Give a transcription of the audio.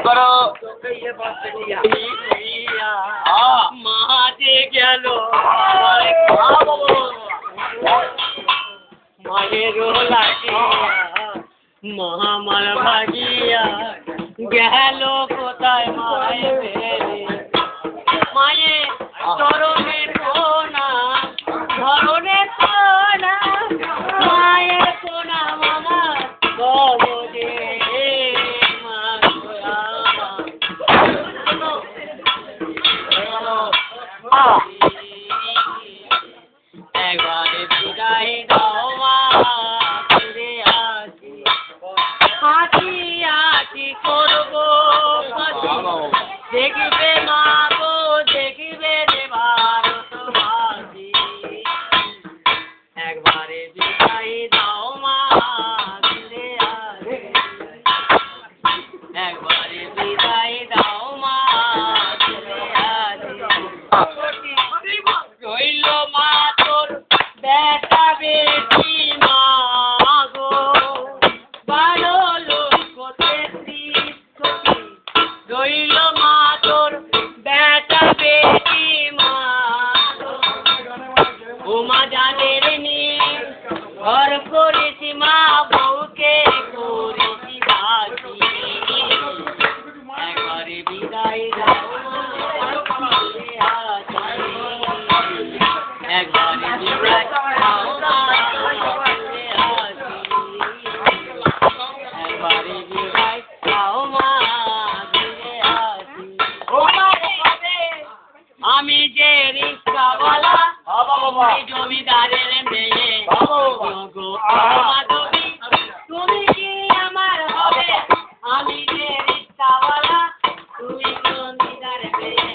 করো মাঝে গেল মায়ের লাগিয়া মহামার ভাগিয়া গেল কোথায় মায়ে ফেলে মায়ে চরণে সোনা ধরনে সোনা মায়ের সোনা মামা গবদে একবারে বিদায় দাও মা ফিরে আসি হাসি হাসি করবো দেখবে মা গো দেখবে রে ভারতবাসী একবারে বিদায় দাও মা ফিরে আসি একবারে বিদায় দাও মা ফিরে আসি রইল মা তোর বেটা বেটি মা গো বারো লক্ষ 33 রইল মা তোর বেটা বেটি মা ও মা জানের নি ঘর করেছি মা বউকে করেছি দাসী একবারে বিদায় দাও একবারে বিদায় দাও একবারে বিদায় দাও মা ফিরে আসি আমি যে রিক্সাওয়ালা জমিদারের মেয়ে গো মাধবী তুমি কি আমার হবে আমি যে রিক্সাওয়ালা তুমি জমিদারের মেয়ে